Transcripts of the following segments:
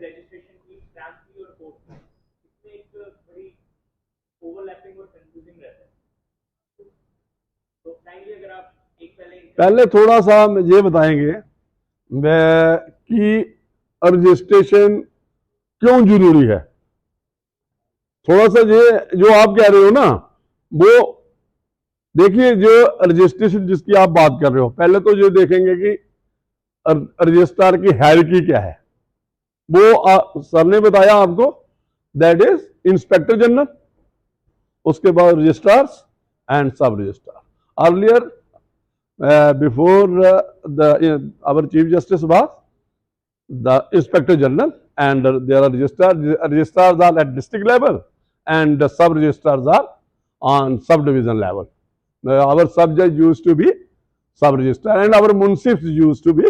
Registration की, stamp की और कोर्ट की, इसमें एक बड़ी ओवरलैपिंग और कंफ्यूजिंग रहता है। तो काइंडली अगर आप एक पहले थोड़ा सा ये बताएंगे मैं कि रजिस्ट्रेशन क्यों जरूरी है। थोड़ा सा ये जो आप कह रहे हो ना, वो देखिए, जो रजिस्ट्रेशन जिसकी आप बात कर रहे हो, पहले तो ये देखेंगे कि रजिस्ट्रार की हायरार्की क्या है। वो सर ने बताया आपको, दैट इज इंस्पेक्टर जनरल, उसके बाद registrars and sub registrar. Earlier before the our chief justice was the inspector general, and there are registrars are at district level and the sub registrars are on subdivision level. Our sub judge used to be sub registrar and our munsifs used to be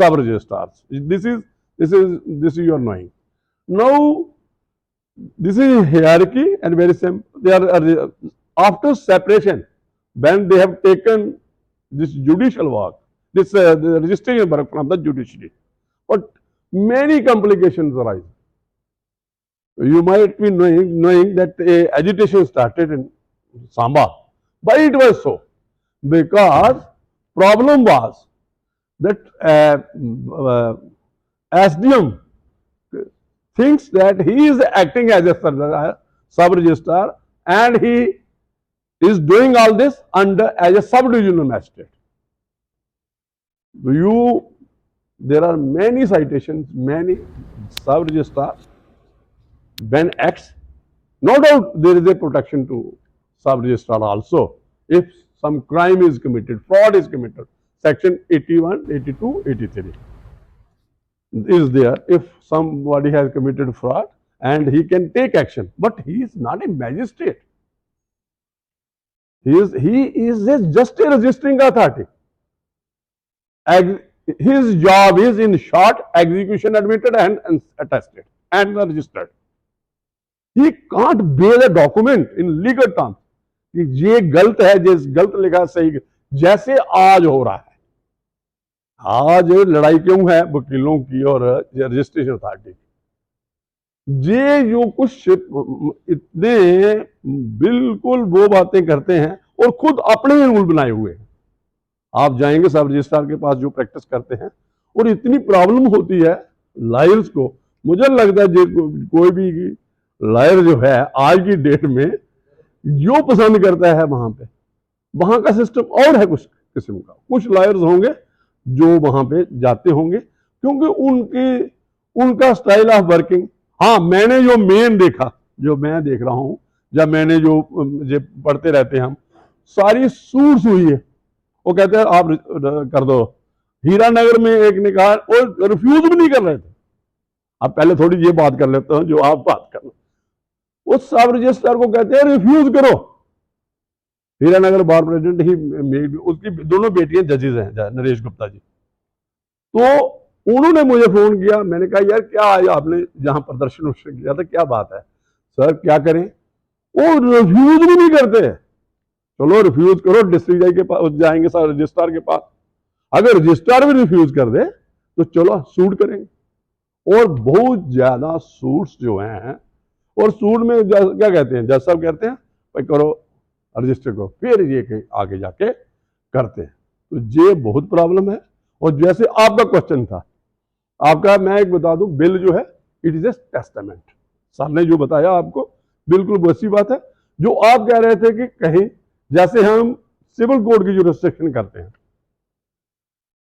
sub registrars. This is you are knowing. Now this is hierarchy and very simple. They are after separation, when they have taken this judicial work, this the registration work from the judiciary, but many complications arise. You might be knowing that agitation started in Samba. Why it was so? Because problem was that SDM thinks that he is acting as a sub-registrar and he is doing all this under as a sub-divisional magistrate. There are many citations, many sub-registrars when acts. No doubt there is a protection to sub-registrar also. If some crime is committed, fraud is committed, section 81, 82, 83 is there. If somebody has committed fraud and he can take action, but he is not a magistrate. He is just a registering authority. His job is, in short, execution admitted and attested and registered. He can't bear a document in legal terms कि ये गलत है, जिस गलत लिखा सही, जैसे आज हो रहा है। आज लड़ाई क्यों है वकीलों की और रजिस्ट्रेशन अथॉरिटी की। ये जो कुछ इतने बिल्कुल वो बातें करते हैं और खुद अपने ही रूल बनाए हुए हैं। आप जाएंगे सब रजिस्ट्रार के पास जो प्रैक्टिस करते हैं, और इतनी प्रॉब्लम होती है लायर्स को। मुझे लगता है कोई भी लायर जो है आज की डेट में जो पसंद करता है वहां का सिस्टम और है कुछ किस्म का। कुछ लायर्स होंगे जो वहां पे जाते होंगे क्योंकि उनका स्टाइल ऑफ वर्किंग। हाँ, मैंने जो मेन देखा, जो मैं देख रहा हूं, जब मैंने जो पढ़ते रहते हैं हम, सारी सूट्स हुई है। वो कहते हैं आप कर दो। हीरानगर में एक ने कहा, और रिफ्यूज भी नहीं कर रहे थे। अब पहले थोड़ी ये बात कर लेता हूं जो आप बात कर लो। उस सब रजिस्ट्रार को कहते हैं रिफ्यूज करो। हीरानगर बार प्रेसिडेंट ही, उसकी दोनों बेटियां जजेस हैं, नरेश गुप्ता जी। तो उन्होंने मुझे फोन किया। मैंने कहा यार क्या आपने जहां प्रदर्शन किया था, क्या बात है सर, क्या करें? वो रिफ्यूज भी नहीं करते। चलो रिफ्यूज करो, डिस्ट्रिक्ट जज के पास जाएंगे, सर रजिस्ट्रार के पास। अगर रजिस्ट्रार भी रिफ्यूज कर दे तो चलो सूट करेंगे। और बहुत ज्यादा सूट्स जो हैं, और सूट में क्या कहते हैं, जज साहब कहते हैं भाई करो, रजिस्टर करो, फिर ये आगे जाके करते हैं। तो ये बहुत प्रॉब्लम है। और जैसे आपका क्वेश्चन था, आपका मैं एक बता दूं, बिल जो है it is a testament. Sir ने जो बताया आपको बिल्कुल वैसी बात है जो आप कह रहे थे कि कहीं जैसे हम सिविल कोड की जो रिस्ट्रिक्शन करते हैं।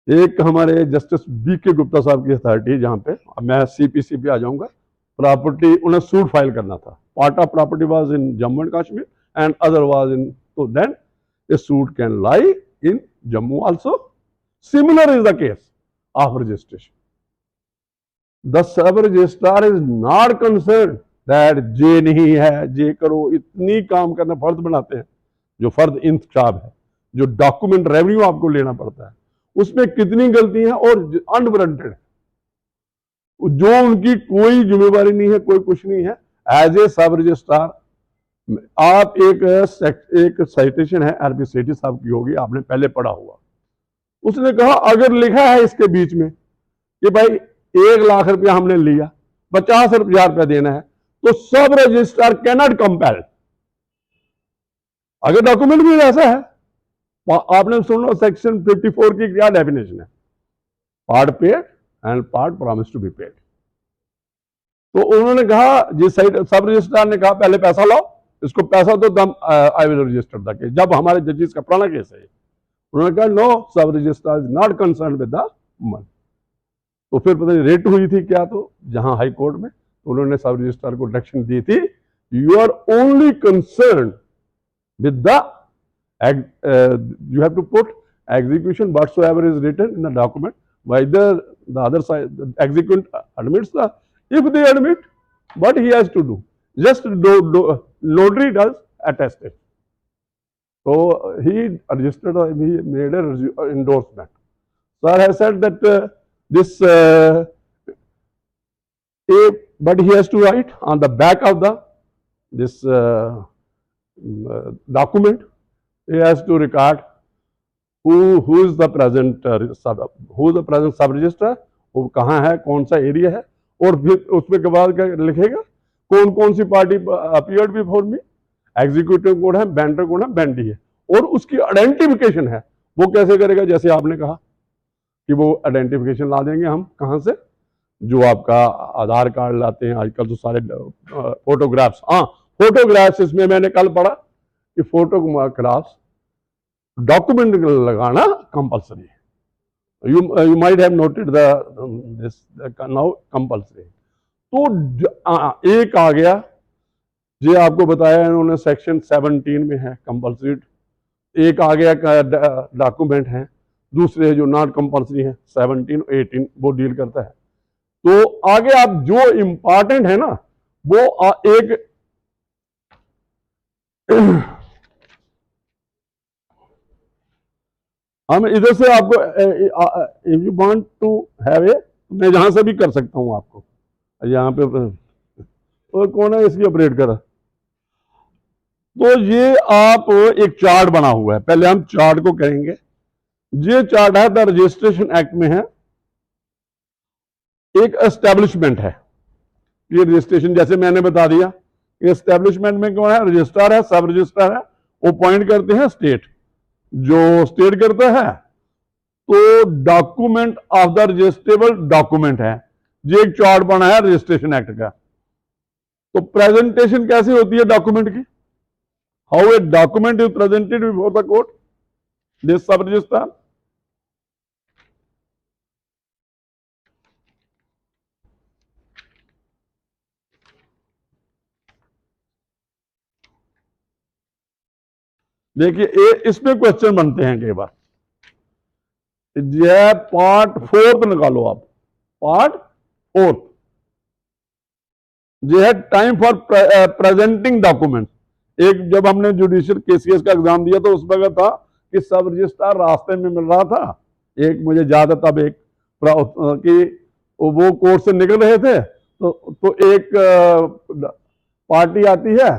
एक हमारे जस्टिस BK गुप्ता साहब की अथॉरिटी, जहां पे मैं CPC पे आ जाऊंगा, प्रॉपर्टी उन्हें सूट फाइल करना था। Part of property was in Jammu and Kashmir and other was in, तो then a suit can lie in Jammu also. Similar is the case of registration. The sub registrar is not concern that J नहीं है, जे करो। इतनी काम करना फर्ज बनाते हैं, जो फर्ज इंतखाब है, जो डॉक्यूमेंट रेवेन्यू आपको लेना पड़ता है, उसमें कितनी गलती है और अनवारंटेड है, जो उनकी कोई जिम्मेवारी नहीं है, कोई कुछ नहीं है। एज ए सब रजिस्ट्रार आप एक साइटेशन है RP सेठी साहब की, होगी आपने पहले पढ़ा हुआ। उसने कहा अगर लिखा है इसके बीच में कि भाई 1 लाख रुपया हमने लिया, 50,000 रुपया देना है, तो सब रजिस्ट्रार कैन नॉट कंपेल। अगर डॉक्यूमेंट भी ऐसा है, आपने सुनो सेक्शन 54 की क्या डेफिनेशन है, part paid and part promise to be paid. तो उन्होंने कहा, जिस साइड सब रजिस्ट्रार ने कहा पहले पैसा लाओ, इसको पैसा दो, तब I will register the case. जब हमारे जजेस का पुराना केस है, उन्होंने कहा नो, सब registrar is not concern with the money. तो फिर पता नहीं रेट हुई थी क्या, तो जहां हाई कोर्ट में उन्होंने सब रजिस्ट्रार को डायरेक्शन दी थी, you are only concern with the you have to put execution whatsoever is written in the document, whether the other side, the executant admits the, if they admit, what he has to do, just notary does attest it. So he registered, he made a endorsement. Sir has said that this but he has to write on the back of the this document, he has to record who is the present sub registrar, वो कहाँ है, कौन सा area है, और फिर उसमें के बाद क्या लिखेगा, कौन कौन सी party appeared before me, executive code है, बैंडर कोड है, बैंडी है, और उसकी आइडेंटिफिकेशन है। वो कैसे करेगा, जैसे आपने कहा कि वो आइडेंटिफिकेशन ला देंगे हम, कहाँ से, जो आपका आधार कार्ड लाते हैं आजकल, तो सारे फोटोग्राफ्स, हाँ फोटोग्राफ्स, इसमें मैंने कल पढ़ा कि फोटोग्राफ्स डॉक्यूमेंट लगाना कंपलसरी है। You might have noted this now compulsory. तो एक आ गया, जो आपको बताया इन्होंने सेक्शन 17 में है कंपलसरी, एक आ गया डॉक्यूमेंट है, दूसरे जो नॉट कंपलसरी है 17 18 वो डील करता है। तो आगे आप जो इंपॉर्टेंट है ना, वो एक हम इधर से आपको, if you want to have a, मैं जहां से भी कर सकता हूं आपको, यहाँ पे और कौन है इसकी ऑपरेट करा। तो ये आप एक चार्ट बना हुआ है, पहले हम चार्ट को करेंगे। ये चार्ट है द रजिस्ट्रेशन एक्ट में है, एक एस्टेब्लिशमेंट है, ये रजिस्ट्रेशन जैसे मैंने बता दिया, एस्टेब्लिशमेंट में कौन है, रजिस्ट्रार है, सब रजिस्ट्रार है, वो अपॉइंट करते हैं स्टेट, जो स्टेट करता है। तो document of the registrable document है, ये एक चार्ट बना है रजिस्ट्रेशन एक्ट का। तो प्रेजेंटेशन कैसे होती है डॉक्यूमेंट की, how a document is presented before the court, this सब रजिस्ट्रार। देखिए इसमें क्वेश्चन बनते हैं कई बार, यह पार्ट 4 निकालो आप, पार्ट 4 यह है टाइम फॉर प्रेजेंटिंग डॉक्यूमेंट। एक जब हमने जुडिशियल केसीएस का एग्जाम दिया तो उसमें था कि सब रजिस्ट्रार रास्ते में मिल रहा था, एक मुझे याद है तब एक कि वो कोर्ट से निकल रहे थे, तो एक पार्टी आती है,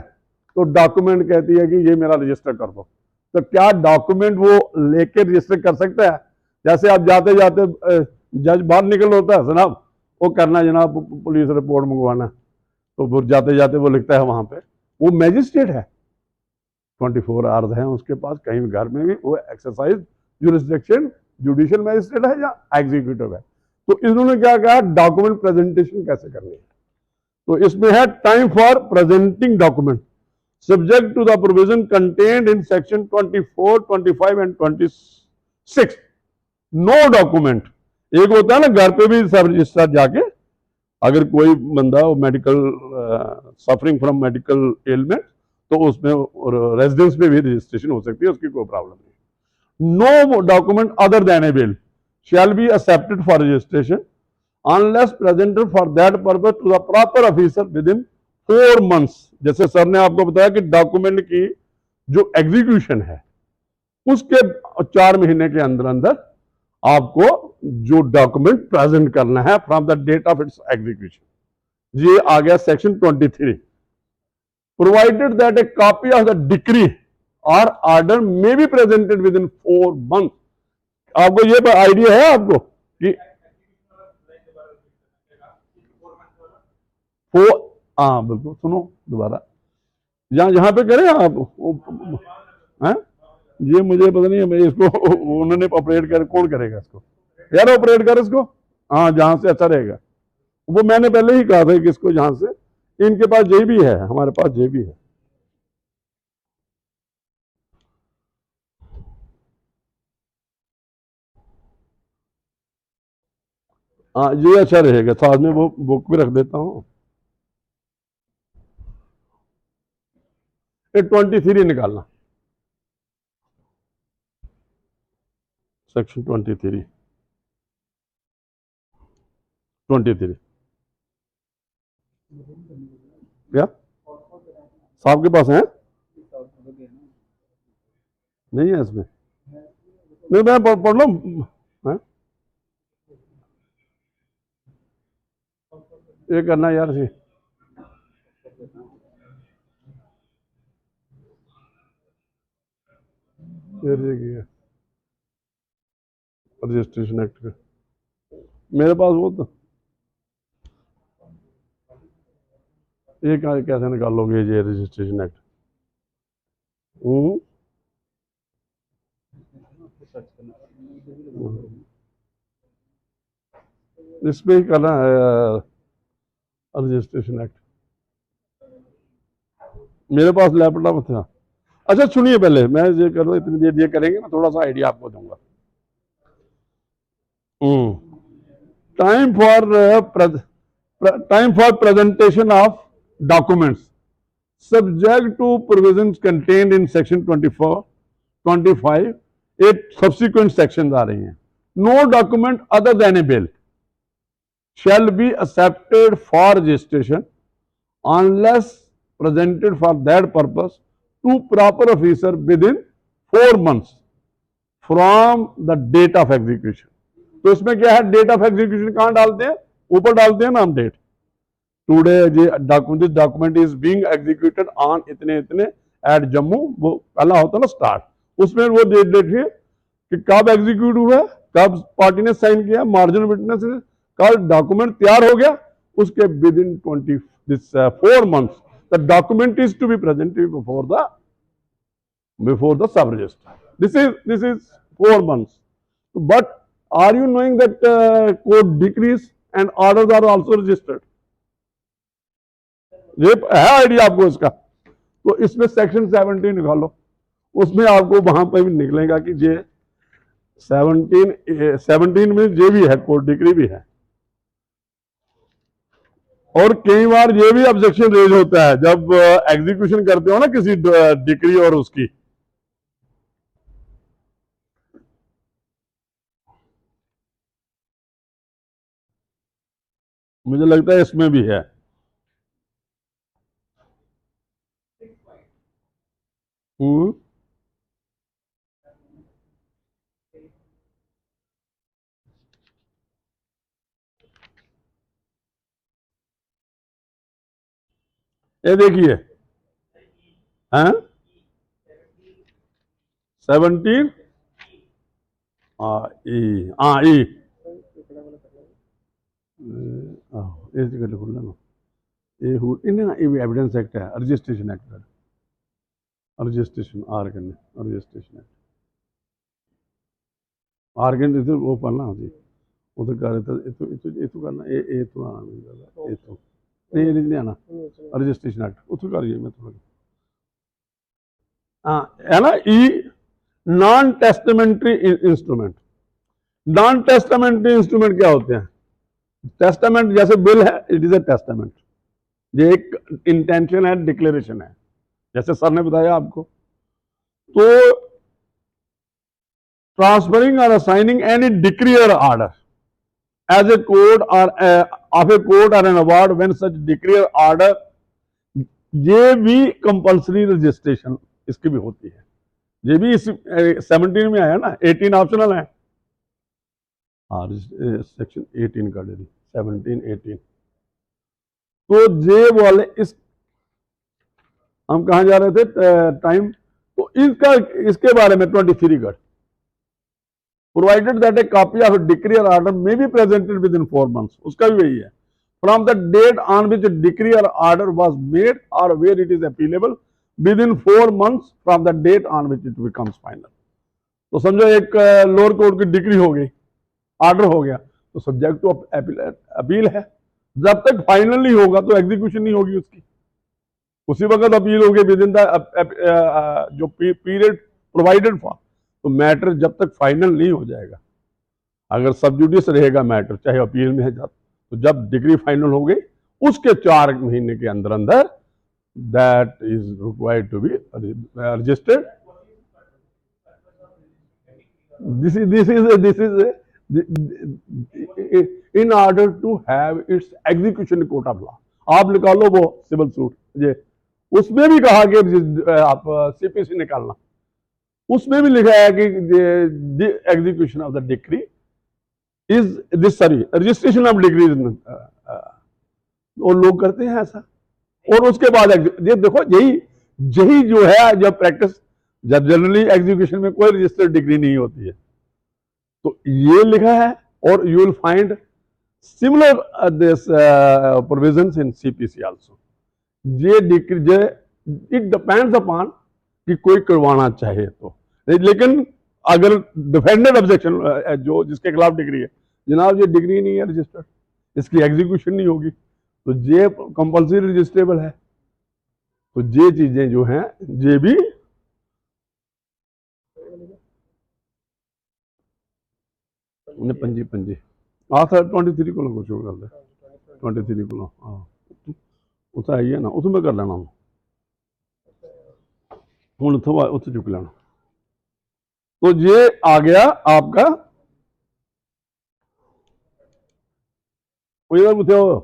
तो डॉक्यूमेंट कहती है कि ये मेरा रजिस्टर कर दो। तो क्या डॉक्यूमेंट वो लेके रजिस्टर कर सकता है? जैसे आप जाते जाते जज बाहर निकल होता है, जनाब वो करना जनाब पुलिस रिपोर्ट मंगवाना, तो फिर जाते जाते वो लिखता है वहां पे, वो मैजिस्ट्रेट है, 24 आवर्स हैं उसके पास, कहीं घर में भी वो एक्सरसाइज ज्यूरिसडिक्शन जुडिशियल मैजिस्ट्रेट है या एग्जीक्यूटिव है। तो इन्होंने क्या कहा, डॉक्यूमेंट प्रेजेंटेशन कैसे करनी है। तो इसमें है time for presenting document subject to the provision contained in section 24, 25 and 26. No document, एक होता है ना घर पे भी सब रजिस्ट्रार जाके, अगर कोई बंदा medical suffering from medical ailment, तो उसमें रेजिडेंस पे भी रजिस्ट्रेशन हो सकती है, उसकी कोई प्रॉब्लम नहीं। No document other than a bill shall be accepted for registration unless presented for that purpose to the proper officer within 4 months। जैसे सर ने आपको बताया कि डॉक्यूमेंट की जो एग्जीक्यूशन है उसके 4 महीने के अंदर अंदर आपको जो डॉक्यूमेंट प्रेजेंट करना है from the date of its execution. ये आ गया section 23। Provided that a copy of the decree और order may be presented within 4 months। आपको ये आइडिया है आपको कि हाँ बिल्कुल, सुनो दोबारा, यहाँ पे करें आप हैं? ये मुझे पता नहीं है, मैं इसको उन्होंने ऑपरेट कर, कौन करेगा इसको यार, ऑपरेट कर इसको। हाँ जहां से अच्छा रहेगा, वो मैंने पहले ही कहा था कि इसको जहां से, इनके पास जे भी है, हमारे पास जे भी है। हाँ ये अच्छा रहेगा, साथ में वो बुक भी रख देता हूँ। ये 23 निकालना, सेक्शन 23 क्या साहब के पास है? नहीं है इसमें, नहीं मैं पढ़ लो हैं? ये करना यार जी, ये रजिस्ट्रेशन एक्ट का मेरे पास वो तो, ये कैसे निकाल लोगे ये रजिस्ट्रेशन एक्ट? इस पे ही करना है रजिस्ट्रेशन एक्ट, मेरे पास लैपटॉप था। अच्छा सुनिए, पहले मैं ये कर रहा, इतनी देर ये करेंगे, मैं थोड़ा सा आइडिया आपको दूंगा। Time for presentation of documents subject to provisions contained in section 24, 25, 8 subsequent sections आ रही हैं। No document other than a bill shall be accepted for registration unless presented for that purpose to proper officer within 4 months from the date of execution। तो इसमें क्या है, date of execution कहां डालते हैं? ऊपर डालते हैं ना हम date, today this document is being executed on इतने इतने एट जम्मू, वो पहला होता है ना स्टार्ट, उसमें वो डेट देखिए कि कब एग्जीक्यूट हुआ है, कब पार्टी ने साइन किया, मार्जिन विटनेस, कब डॉक्यूमेंट तैयार हो गया, उसके within 4 months the document is to be presented before the sub register. This is 4 months। But are you knowing that court decrees and orders are also registered? ये है idea आपको इसका? तो इसमें सेक्शन 17 निकालो, उसमें आपको वहां पर भी निकलेगा कि ये 17 में ये भी है, कोर्ट डिग्री भी है। और कई बार ये भी ऑब्जेक्शन रेज होता है जब एग्जीक्यूशन करते हो ना किसी डिग्री और उसकी, मुझे लगता है इसमें भी है। ये देखिए, हैं 17 ई एविडेंस एक्ट है, रजिस्ट्रेशन एक्ट है, रजिस्ट्रेशन आर करने रजिस्ट्रेशन एक्ट आर के वो पढ़ना जी, उधर कर इतु करना ए तो आना ए तो नहीं आना रजिस्ट्रेशन एक्ट उधर करिए, मैं थोड़ा हाँ है ना। ई non testamentary instrument, non testamentary instrument क्या होते हैं? टेस्टामेंट जैसे बिल है, इट इज ए टेस्टामेंट, ये एक इंटेंशन है, डिक्लेरेशन है, जैसे सर ने बताया आपको। तो ट्रांसफरिंग और असाइनिंग एनी डिक्री और order as a court or of a court or an award when such decree or order, ये भी कंपल्सरी रजिस्ट्रेशन इसकी भी होती है, ये भी इस 17 में आया ना, 18 ऑप्शनल है, सेक्शन 18 का डेली 17 18। तो ये वाले इस हम कहा जा रहे थे टाइम, तो इसका इसके बारे में 23 का provided that a copy of a decree or order may be presented within 4 months, उसका भी वही है, from the date on which a decree or order was made or where it is appealable within 4 months from the date on which it becomes final. तो समझो एक lower court की degree हो गई, ऑर्डर हो गया, तो सब्जेक्ट टू अपील है। जब तक फाइनल नहीं होगा तो एग्जीक्यूशन नहीं होगी उसकी, उसी वक्त अपील होगी विद इन द जो पीरियड प्रोवाइडेड फॉर। तो मैटर जब तक फाइनल नहीं हो जाएगा, अगर सब जुडिस रहेगा मैटर चाहे अपील में है, तो जब डिग्री फाइनल हो गई उसके 4 महीने के अंदर अंदर that is required to be registered. This is in order to have its execution in court of law। आप निकालो वो सिविल सूट, ये उसमें भी कहा कि आप सीपीसी निकालना, उसमें भी लिखा है कि execution of the decree is this, sorry registration of decree, और लोग करते हैं ऐसा। और उसके बाद ये देखो, यही जो है जब प्रैक्टिस, जब जनरली एग्जीक्यूशन में कोई रजिस्टर्ड डिग्री नहीं होती है, तो ये लिखा है। और you will find similar this provisions in CPC also. ये डिग्री इट डिपेंड्स अपॉन कि कोई करवाना चाहे तो, लेकिन अगर डिफेंडेड ऑब्जेक्शन जो जिसके खिलाफ डिग्री है, जनाब ये डिग्री नहीं है रजिस्टर्ड, इसकी एग्जीक्यूशन नहीं होगी, तो ये कंपल्सरी रजिस्ट्रेबल है। तो ये चीजें जो हैं ये भी पंजी हाँ सर 23 को कुछ कर दे, 23 को हाँ उस आई है ना, उसमें कर लेना हूँ उत चुक लेना। तो ये आ गया आपका, इधर कुछ हो,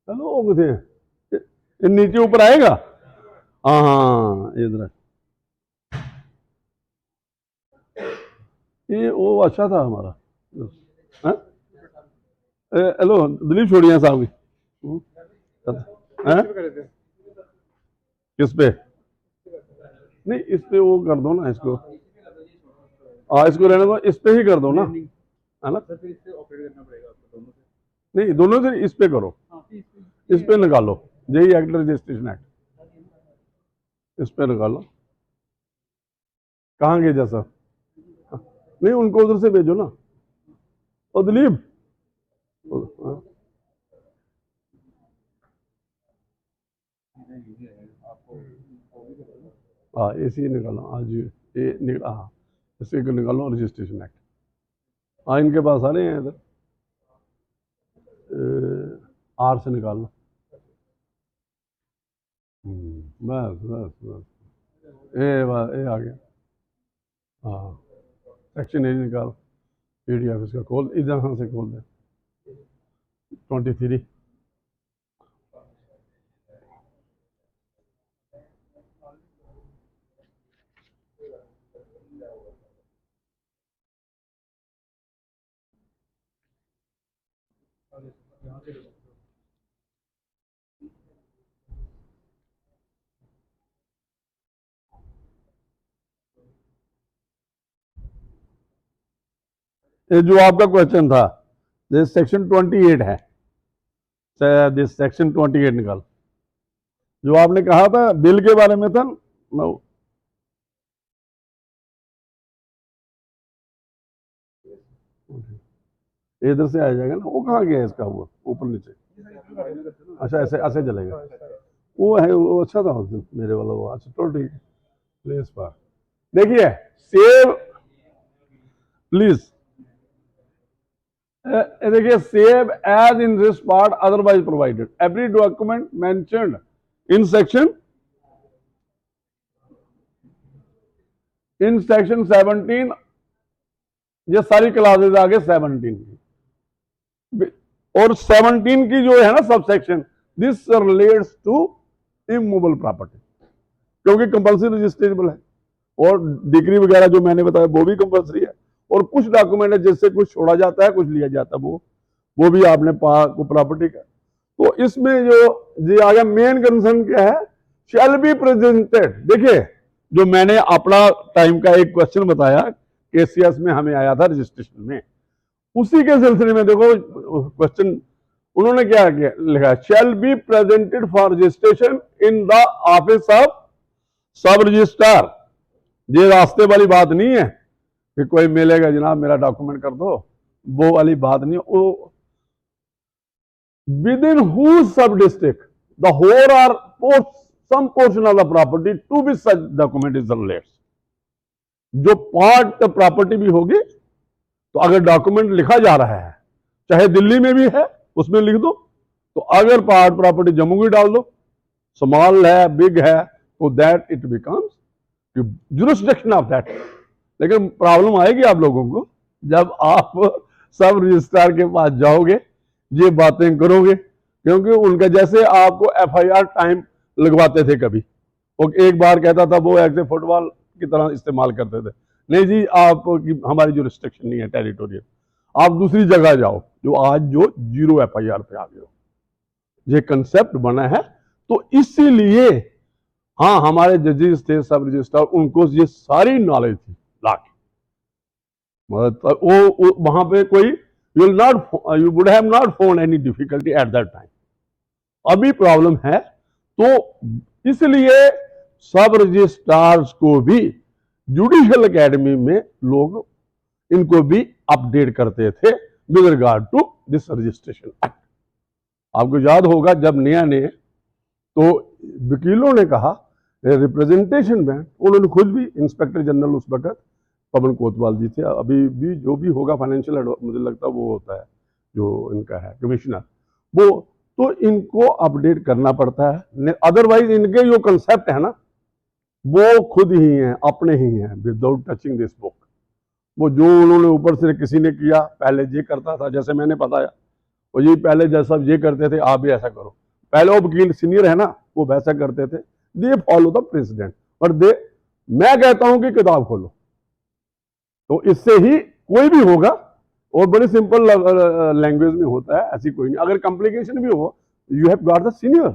चलो वो कुछ नीचे ऊपर आएगा, हाँ इधर ये वो अच्छा था हमारा। हेलो दिलीप छोड़िया साहब की किस पे? नहीं इस पे वो कर दो ना, इसको इसको रहने दो, इस पे ही कर दो ना, है ना? नहीं दोनों से इस पे करो, इस पे निकालो, यही एक्ट रजिस्ट्रेशन एक्ट, इस पे निकालो। कहाँ गए जैसा? नहीं उनको उधर से भेजो ना, ओ दिलीप। हाँ इसी निकालो, आज ये निकला, हाँ इसी को निकालो रजिस्ट्रेशन एक्ट। हाँ इनके पास सारे हैं इधर, आर से निकाल लो, बस बस बस ए आ गया। हाँ सेक्शन ए निकाल, पीडी ऑफिस का खोल, इधर से खोल दे 23। ये जो आपका क्वेश्चन था, दिस सेक्शन 28 है, दिस सेक्शन 28 निकाल, जो आपने कहा था बिल के बारे में था ना, इधर से आ जाएगा ना, वो कहाँ गया इसका, वो ऊपर नीचे, अच्छा ऐसे ऐसे चलेगा, वो है वो अच्छा था उस दिन मेरे वाला वो, अच्छा तो ठीक है। प्लेस पर देखिए सेव प्लीज, देखिए save as in this part otherwise provided every document mentioned in section 17, ये सारी क्लासेज आ गए 17 की, और 17 की जो है ना सब section, this relates to immovable property, क्योंकि कंपल्सरी रजिस्ट्रेबल है, और डिग्री वगैरह जो मैंने बताया वो भी कंपल्सरी है, और कुछ डॉक्यूमेंट है जिससे कुछ छोड़ा जाता है कुछ लिया जाता है, वो भी आपने प्रॉपर्टी का। तो इसमें जो ये आ गया मेन कंसर्न क्या है, शैल बी प्रेजेंटेड। देखिए जो मैंने अपना टाइम का एक क्वेश्चन बताया केसीएस में हमें आया था रजिस्ट्रेशन में, उसी के सिलसिले में देखो क्वेश्चन उन्होंने क्या किया लिखा, shall be presented for registration in the office of सब रजिस्ट्रार। ये रास्ते वाली बात नहीं है कि कोई मिलेगा जनाब मेरा डॉक्यूमेंट कर दो, वो वाली बात नहीं। वो within whose sub district the whole or some portion of the property to be such document is relates। जो पार्ट प्रॉपर्टी भी होगी, तो अगर डॉक्यूमेंट लिखा जा रहा है, चाहे दिल्ली में भी है उसमें लिख दो, तो अगर पार्ट प्रॉपर्टी जम्मू की डाल दो, स्मॉल है बिग है, तो that it becomes jurisdiction of that. लेकिन प्रॉब्लम आएगी आप लोगों को जब आप सब रजिस्ट्रार के पास जाओगे, ये बातें करोगे, क्योंकि उनका जैसे आपको एफआईआर टाइम लगवाते थे कभी, वो एक बार कहता था वो ऐसे फुटबॉल की तरह इस्तेमाल करते थे, नहीं जी आप हमारी जो रिस्ट्रिक्शन नहीं है टेरिटोरियल, आप दूसरी जगह जाओ, जो आज जो 0 एफआईआर पे आ गए हो। ये कंसेप्ट बना है, तो इसीलिए हाँ हमारे जजेस थे सब रजिस्ट्रार, उनको ये सारी नॉलेज थी लाके, मतलब वो वहां पे कोई you would have not found any difficulty at that time। अभी प्रॉब्लम है, तो इसलिए सब रजिस्ट्रार्स को भी जुडिशियल एकेडमी में लोग इनको भी अपडेट करते थे with regard to this registration act. आपको याद होगा जब नया ने, तो वकीलों ने कहा रिप्रेजेंटेशन में, उन्होंने खुद भी इंस्पेक्टर जनरल उस वक्त पवन कोतवाल जी थे, अभी भी जो भी होगा फाइनेंशियल मुझे लगता है वो होता है जो इनका है कमिश्नर, वो तो इनको अपडेट करना पड़ता है, अदरवाइज इनके जो कंसेप्ट है ना वो खुद ही हैं, अपने ही हैं, विदाउट टचिंग दिस बुक। वो जो उन्होंने ऊपर से किसी ने किया, पहले ये करता था जैसे मैंने बताया, और ये पहले जैसा ये करते थे आप भी ऐसा करो, पहले वो वकील सीनियर है ना वो वैसा करते थे, दे फॉलो द प्रेसिडेंट, और मैं कहता हूं कि किताब खोलो, तो इससे ही कोई भी होगा, और बड़ी सिंपल लैंग्वेज में होता है, ऐसी कोई नहीं। अगर कॉम्प्लिकेशन भी हो, you have got the senior,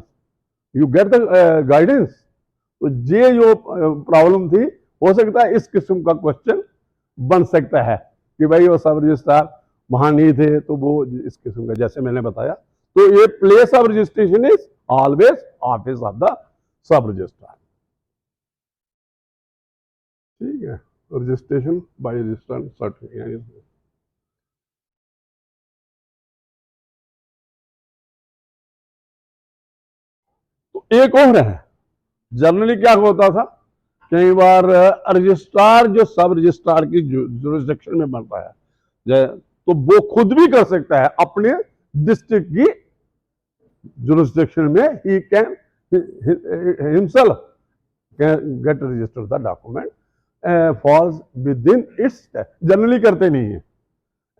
you get the guidance. तो ये जो प्रॉब्लम थी, हो सकता है इस किस्म का क्वेश्चन बन सकता है कि भाई वो सब रजिस्ट्रार वहां नहीं थे, तो वो इस किस्म का जैसे मैंने बताया, तो ये place of registration is always office of the sub registrar. ठीक है, रजिस्ट्रेशन बाय रजिस्ट्रार सर्टिफिकेट। तो एक और है, जनरली क्या होता था, कई बार रजिस्ट्रार जो सब रजिस्ट्रार की जुरिस्डिक्शन में बनता है, तो वो खुद भी कर सकता है अपने डिस्ट्रिक्ट की जुरिस्डिक्शन में, he can himself get register the document falls within its. Generally करते नहीं है,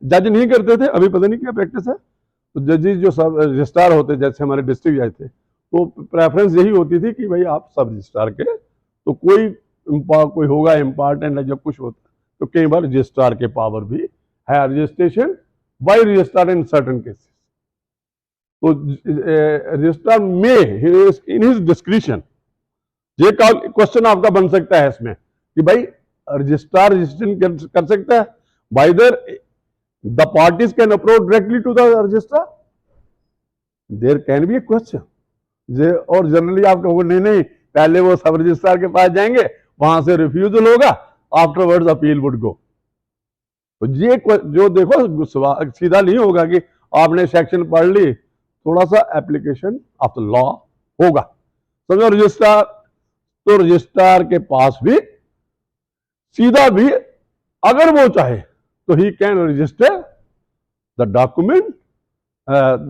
जज नहीं करते थे, अभी पता नहीं क्या प्रैक्टिस है। तो जजेस जो सब रजिस्ट्रार होते, जैसे हमारे डिस्ट्रिक्ट जज थे, तो प्रेफरेंस यही होती थी कि भाई आप सब रजिस्ट्रार के, तो कोई होगा इम्पॉर्टेंट है, जब कुछ होता तो कई बार रजिस्ट्रार के पावर भी है, registration bye registrar in certain cases. तो रजिस्ट्रार में इन हिज डिस्क्रिशन, ये क्वेश्चन आपका बन सकता है इसमें कि भाई रजिस्ट्रार रजिस्ट्रेशन कर सकता है, whether the parties can approach directly to the registrar, there can be a question. और जनरली आप कहोगे नहीं, पहले वो सब रजिस्ट्रार के पास जाएंगे, वहां से रिफ्यूजल होगा, आफ्टरवर्ड्स अपील वुड गो। तो ये जो देखो सीधा नहीं होगा कि आपने सेक्शन पढ़ ली, थोड़ा सा एप्लीकेशन ऑफ द लॉ होगा। समझो रजिस्ट्रार, तो रजिस्ट्रार के पास भी सीधा भी अगर वो चाहे तो he can register the document,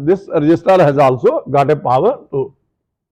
this registrar has also got a power to